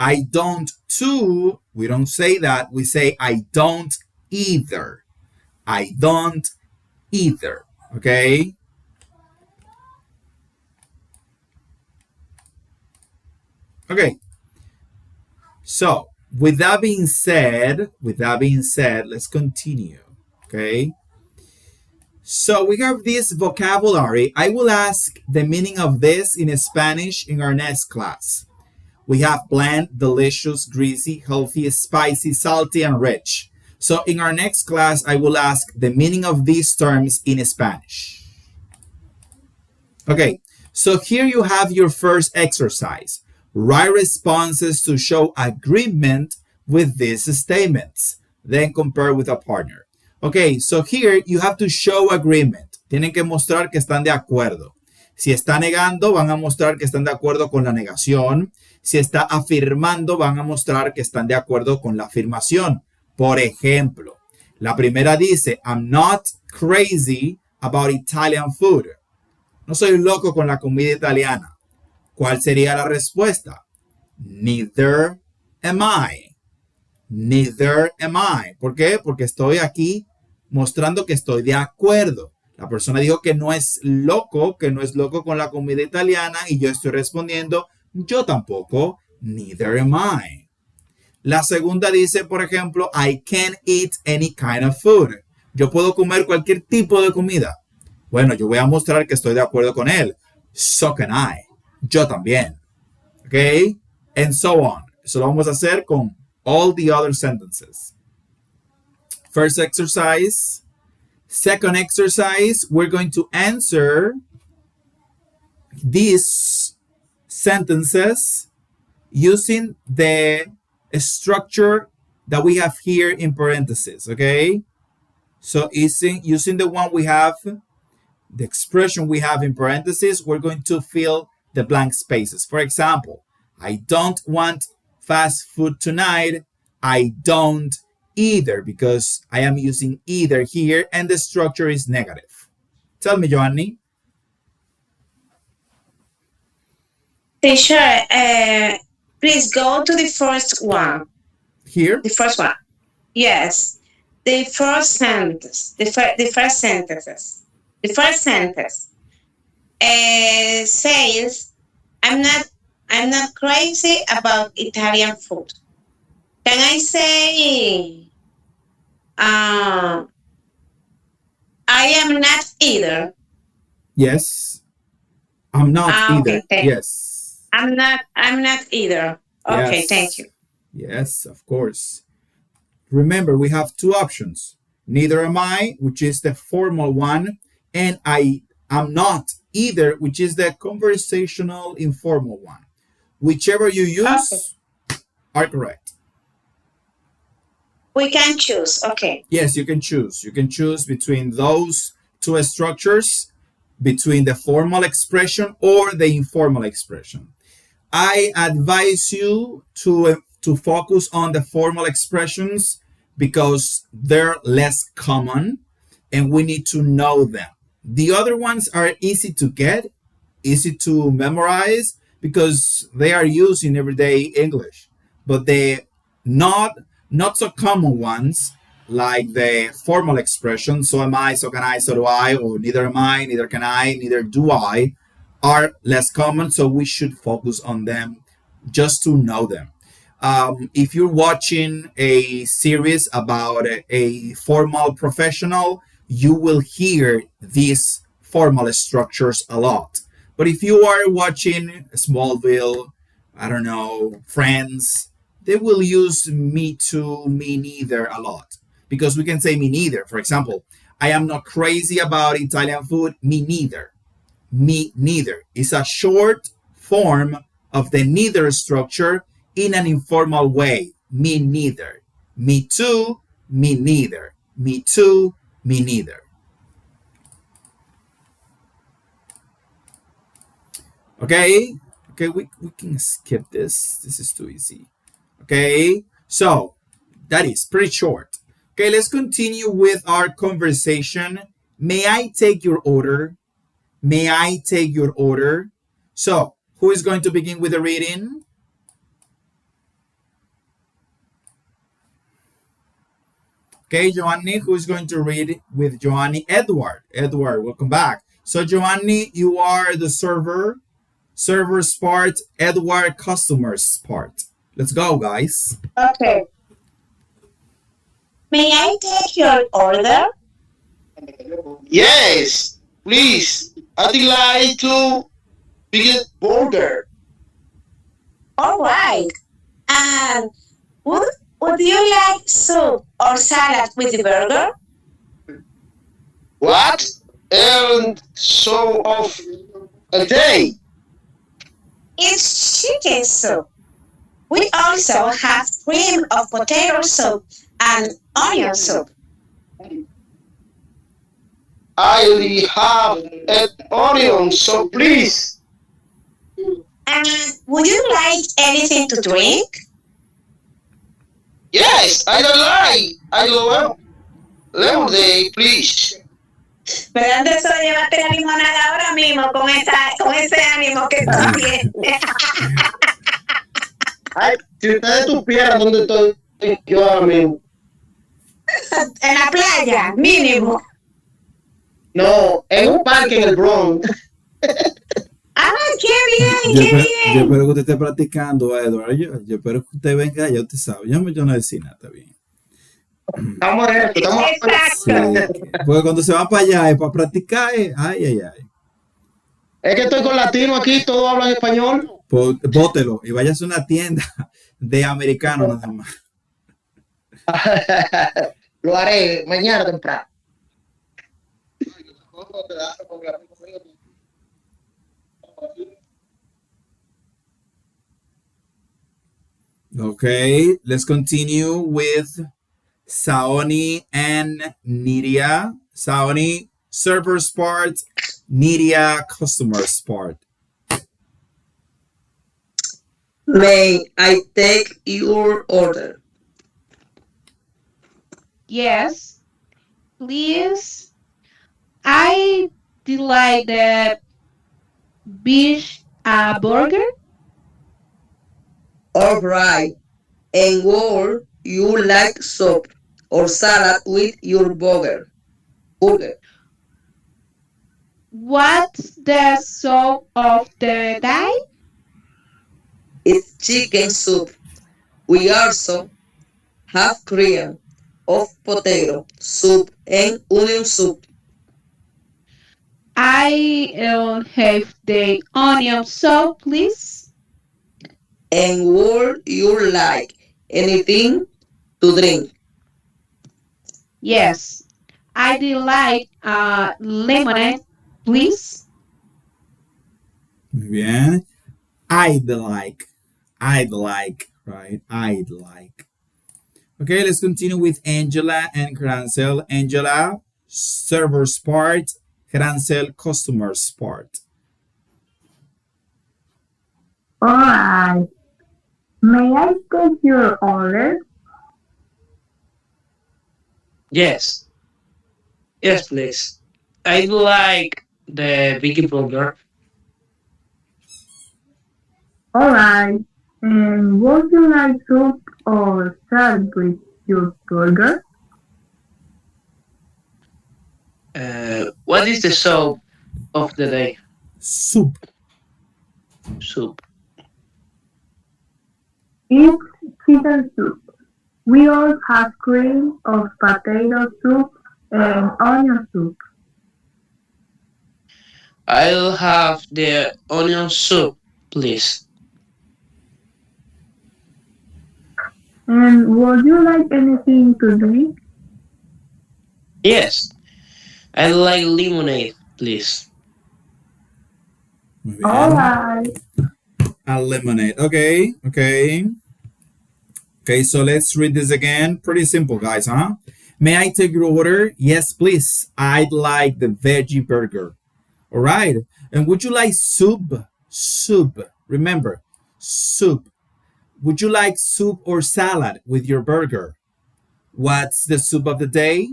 I don't too, we don't say that. We say I don't either. I don't either. Okay? Okay. So, with that being said, let's continue. Okay? So we have this vocabulary. I will ask the meaning of this in Spanish in our next class. We have bland, delicious, greasy, healthy, spicy, salty, and rich. So in our next class, I will ask the meaning of these terms in Spanish. Okay, so here you have your first exercise. Write responses to show agreement with these statements. Then compare with a partner. Okay, so here you have to show agreement. Tienen que mostrar que están de acuerdo. Si está negando, van a mostrar que están de acuerdo con la negación. Si está afirmando, van a mostrar que están de acuerdo con la afirmación. Por ejemplo, la primera dice, I'm not crazy about Italian food. No soy loco con la comida italiana. ¿Cuál sería la respuesta? Neither am I. Neither am I. ¿Por qué? Porque estoy aquí mostrando que estoy de acuerdo. La persona dijo que no es loco con la comida italiana y yo estoy respondiendo, yo tampoco. Neither am I. La segunda dice, por ejemplo, I can eat any kind of food. Yo puedo comer cualquier tipo de comida. Bueno, yo voy a mostrar que estoy de acuerdo con él. So can I. Yo también. ¿Ok? And so on. Eso lo vamos a hacer con all the other sentences. First exercise. Second exercise, we're going to answer these sentences using the structure that we have here in parentheses, okay? So using the one we have, the expression we have in parentheses, we're going to fill the blank spaces. For example, I don't want fast food tonight. I don't either, because I am using either here and the structure is negative. Tell me, Joanny. Teacher, please go to the first one. Here? The first one. Yes. The first sentence. The first sentences. The first sentence says, I'm not crazy about Italian food. Can I say I am not either? Yes. I'm not either. Okay, yes. I'm not either. Okay, yes. Thank you. Yes, of course. Remember, we have two options. Neither am I, which is the formal one, and I am not either, which is the conversational informal one. Whichever you use are correct. We can choose. Okay. Yes, you can choose. You can choose between those two structures, between the formal expression or the informal expression. I advise you to focus on the formal expressions because they're less common and we need to know them. The other ones are easy to get, easy to memorize because they are used in everyday English. But the not so common ones, like the formal expression, so am I, so can I, so do I, or neither am I, neither can I, neither do I, are less common, so we should focus on them just to know them. If you're watching a series about a formal professional, you will hear these formal structures a lot. But if you are watching Smallville, I don't know, Friends, they will use me too, me neither a lot. because we can say me neither. For example, I am not crazy about Italian food. Me neither. Me neither is a short form of the neither structure in an informal way. Me neither. Me too. Me neither. Me too. Me neither. Okay. Okay, we can skip this. This is too easy. Okay. So that is pretty short. Okay, let's continue with our conversation. May I take your order? May I take your order? So, who is going to begin with the reading? Okay, Giovanni, who is going to read with Giovanni? Edward. Edward, welcome back. So, Giovanni, you are the server's part, Edward, customer's part. Let's go, guys. Okay. May I take your order? Yes, please. I'd like to big burger. All right. And would would you like soup or salad with the burger? What? And so of a day. It's chicken soup. We also have cream of potato soup and onion soup. I only have an onion, so please. And would you like anything to drink? Yes, I don't lie. I love lemonade, please. ¿Pero dónde eso llevaste la limonada ahora mismo con ese ánimo que tú tienes? Ay, si ustedes supieran dónde estoy yo ahora mismo. En la playa, mínimo. No, en un parque en el Bronx. ¡Ah, qué bien, Yo qué espero, yo bien! espero que usted esté practicando, Edward. Yo espero que usted venga, ya usted sabe. Yo no decía nada, está bien. Estamos en esto, estamos Sí, Exacto. porque cuando se va para allá es para practicar. Ay, ay, ay. Es que estoy con latino aquí, todos hablan español. Pues, bótelo y vayas a una tienda de americanos nada más. Lo haré mañana temprano. Okay, let's continue with Saoni and Nidia. Saoni, server's part, Nidia, customer's part. May I take your order? Yes, please. I like the beef burger. All right. And would you like soup or salad with your burger? Burger. What's the sauce of the day? It's chicken soup. We also have cream of potato soup and onion soup. I have the onion soup, please. And would you like anything to drink? Yes, I like lemonade, please. Muy bien. I'd like, right? I'd like. Okay, let's continue with Angela and Grancel. Angela, server's part, Grancel, customer's part. Alright. May I take your order? Yes. Yes, please. I like the big burger. Alright. And would you like soup or salad with your burger? What is the soup of the day? Soup. Soup. It's chicken soup. We all have cream of potato soup and onion soup. I'll have the onion soup, please. And would you like anything to drink? Yes, I like lemonade, please. Muy All bien. right. A lemonade. Okay, okay. Okay, so let's read this again. Pretty simple, guys, huh? May I take your order? Yes, please. I'd like the veggie burger. All right. And would you like soup? Soup. Remember, soup. Would you like soup or salad with your burger? What's the soup of the day?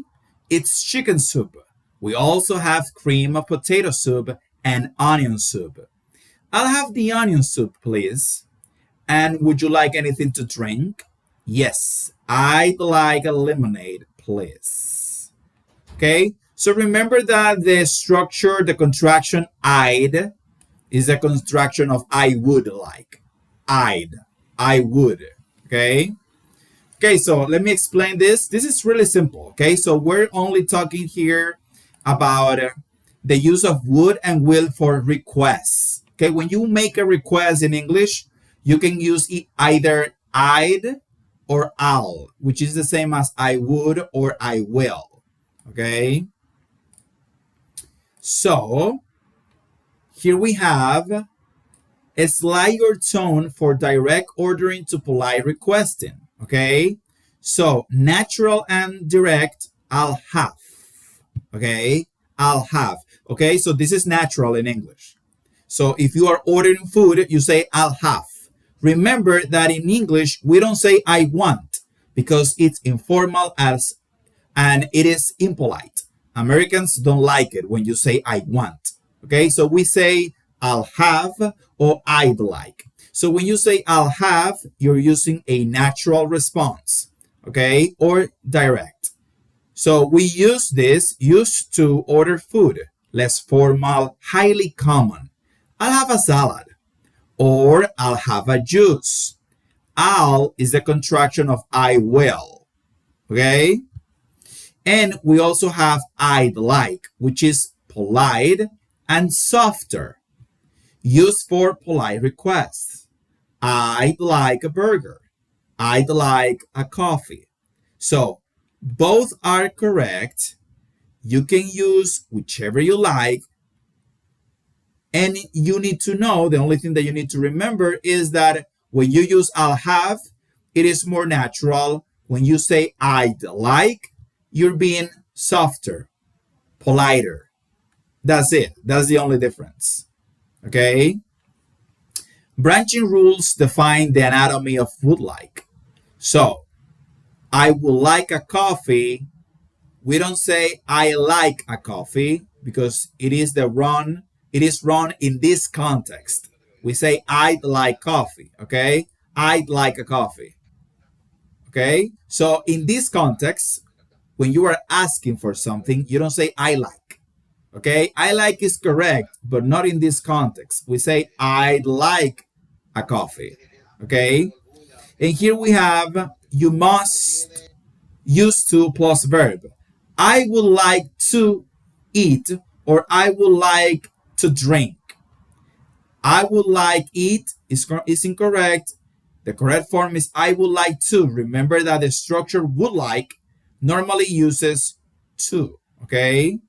It's chicken soup. We also have cream of potato soup and onion soup. I'll have the onion soup, please. And would you like anything to drink? Yes, I'd like a lemonade, please. Okay, so remember that the structure, the contraction I'd is a contraction of I would like. I'd, I would. Okay, okay, so let me explain this. This is really simple. Okay, so we're only talking here about the use of would and will for requests. Okay, when you make a request in English, you can use either I'd or I'll, which is the same as I would or I will. Okay, so here we have a slight or tone for direct ordering to polite requesting. Okay, so natural and direct, I'll have. Okay, I'll have. Okay, so this is natural in English. So if you are ordering food, you say I'll have. Remember that in English we don't say I want because it's informal as and it is impolite. Americans don't like it when you say I want. Okay, so we say I'll have or I'd like. So when you say I'll have, you're using a natural response, okay, or direct. So we use this used to order food, less formal, highly common. I'll have a salad or I'll have a juice. I'll is the contraction of I will, okay? And we also have I'd like, which is polite and softer, used for polite requests. I'd like a burger. I'd like a coffee. So both are correct. You can use whichever you like. And you need to know, the only thing that you need to remember is that when you use I'll have, it is more natural. When you say I'd like, you're being softer, politer. That's it. That's the only difference. Okay? Branching rules define the anatomy of would like. So, I would like a coffee. We don't say I like a coffee because it is wrong in this context. We say I'd like coffee, okay? I'd like a coffee. Okay? So in this context, when you are asking for something, you don't say I like. Okay? I like is correct, but not in this context. We say I'd like a coffee. Okay? And here we have you must use to plus verb. I would like to eat or I would like to drink. I would like eat is incorrect. The correct form is I would like to. Remember that the structure would like normally uses to. Okay?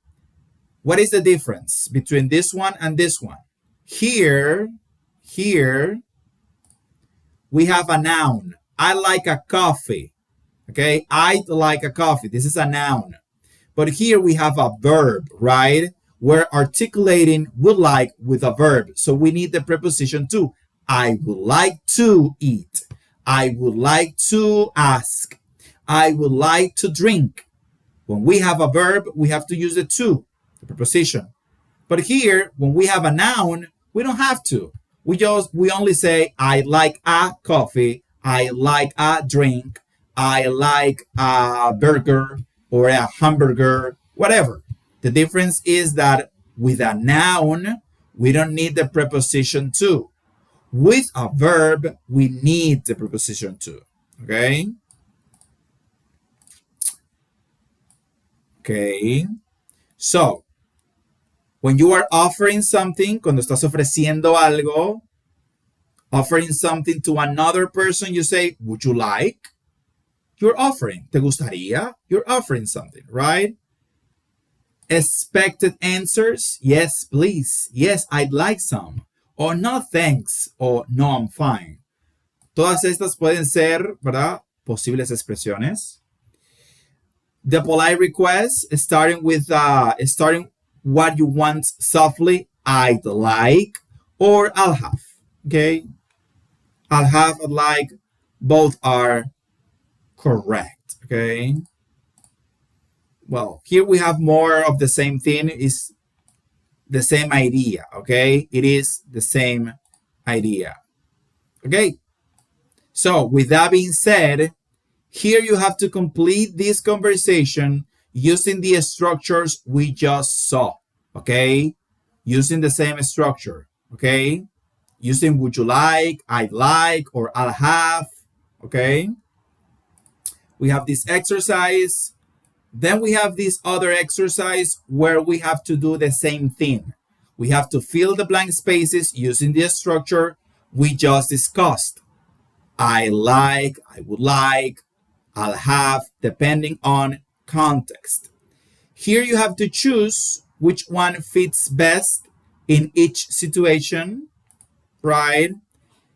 What is the difference between this one and this one? Here, we have a noun. I like a coffee. Okay? I'd like a coffee. This is a noun. But here we have a verb, right? We're articulating would like with a verb. So we need the preposition to. I would like to eat. I would like to ask. I would like to drink. When we have a verb, we have to use the to, the preposition. But here, when we have a noun, we don't have to. We only say I like a coffee. I like a drink. I like a burger or a hamburger, whatever. The difference is that with a noun, we don't need the preposition to. With a verb, we need the preposition to. Okay? Okay. So, when you are offering something, cuando estás ofreciendo algo, offering something to another person, you say, would you like? You're offering. ¿Te gustaría? You're offering something, right? Expected answers, yes, please. Yes, I'd like some. Or no, thanks. O no, I'm fine. Todas estas pueden ser, ¿verdad? Posibles expresiones. The polite request, starting what you want softly, I'd like, or I'll have. Okay? I'll have, I'd like, both are correct. Okay? Well, here we have more of the same thing, is the same idea. Okay? It is the same idea. Okay? So, with that being said, here you have to complete this conversation using the structures we just saw, okay? Using the same structure, okay? Using would you like, I'd like, or I'll have, okay? We have this exercise. Then we have this other exercise where we have to do the same thing. We have to fill the blank spaces using the structure we just discussed. I like, I would like, I'll have, depending on context. Here you have to choose which one fits best in each situation, right?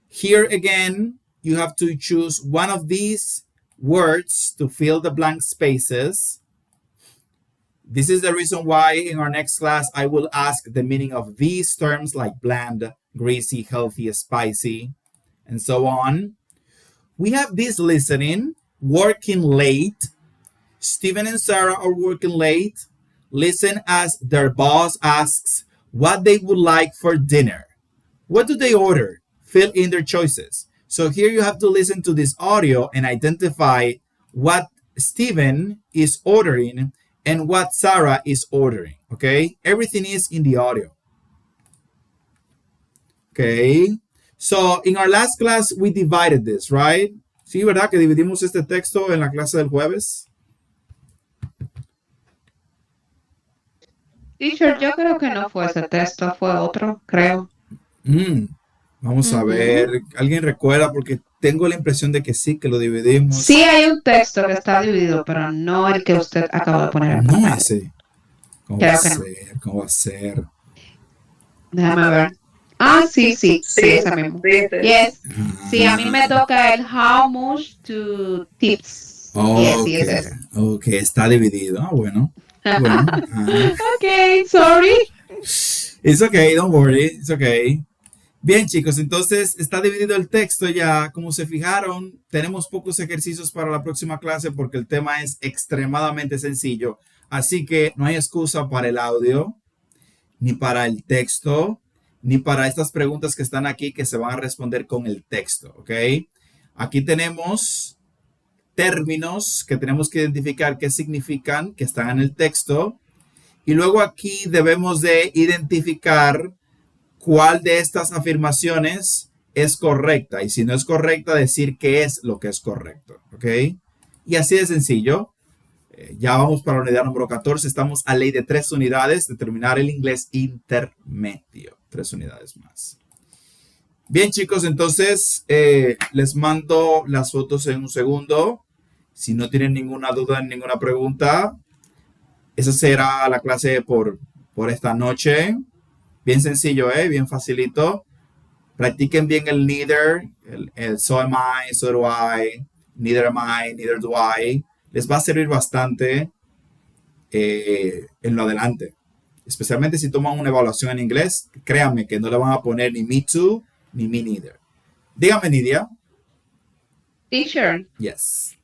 Here again, you have to choose one of these words to fill the blank spaces. This is the reason why in our next class, I will ask the meaning of these terms like bland, greasy, healthy, spicy, and so on. We have this listening, working late. Steven and Sarah are working late. Listen as their boss asks what they would like for dinner. What do they order? Fill in their choices. So here you have to listen to this audio and identify what Steven is ordering and what Sarah is ordering. Okay? Everything is in the audio. Okay? So in our last class, we divided this, right? Sí, ¿verdad? Que dividimos este texto en la clase del jueves. Teacher, yo creo que no fue ese texto, fue otro, creo. Vamos a ver. ¿Alguien recuerda? Porque tengo la impresión de que sí, que lo dividimos. Sí hay un texto que está dividido, pero no el que usted acaba de poner en No pantalla. ese. ¿Cómo Creo va a que no. ser? ¿Cómo va a ser? Déjame ver. Sí, ese mismo. Yes. Sí, a mí me toca el how much to tips. Yes, sí, es ese. Ok, está dividido. Bueno. Bueno. Ok, sorry. It's okay, don't worry. It's okay. Bien, chicos, entonces está dividido el texto ya. Como se fijaron, tenemos pocos ejercicios para la próxima clase porque el tema es extremadamente sencillo. Así que no hay excusa para el audio, ni para el texto, ni para estas preguntas que están aquí que se van a responder con el texto, ¿ok? Aquí tenemos términos que tenemos que identificar qué significan, que están en el texto. Y luego aquí debemos de identificar cuál de estas afirmaciones es correcta. Y si no es correcta, decir qué es lo que es correcto, ¿ok? Y así de sencillo. Ya vamos para la unidad número 14. Estamos a ley de 3 unidades de terminar el inglés intermedio. 3 unidades más. Bien, chicos, entonces les mando las fotos en un segundo. Si no tienen ninguna duda, ninguna pregunta, esa será la clase por esta noche. Bien sencillo, bien facilito. Practiquen bien el neither, el so am I, so do I, neither am I, neither do I. Les va a servir bastante en lo adelante. Especialmente si toman una evaluación en inglés, créanme que no le van a poner ni me too ni me neither. Dígame, Nidia. Teacher. Yes.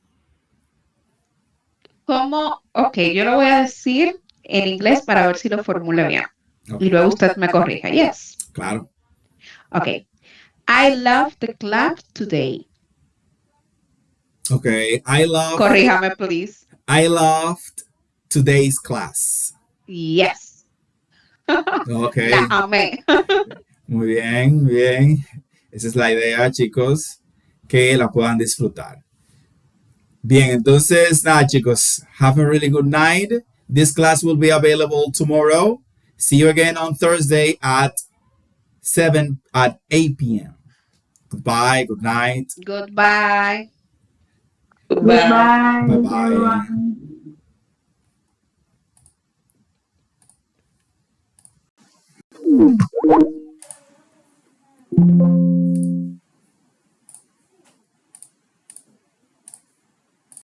¿Cómo? Ok, yo lo voy a decir en inglés para ver si lo formule bien. Okay. Y luego usted me corrija. Yes. Claro. Ok. I love the class today. Okay. Corríjame, please. I loved today's class. Yes. Okay. La amé. Muy bien, muy bien. Esa es la idea, chicos, que la puedan disfrutar. Bien, entonces, nada, chicos, have a really good night. This class will be available tomorrow. See you again on Thursday at 8 p.m. Goodbye, good night. Goodbye. Goodbye, Bye-bye. everyone.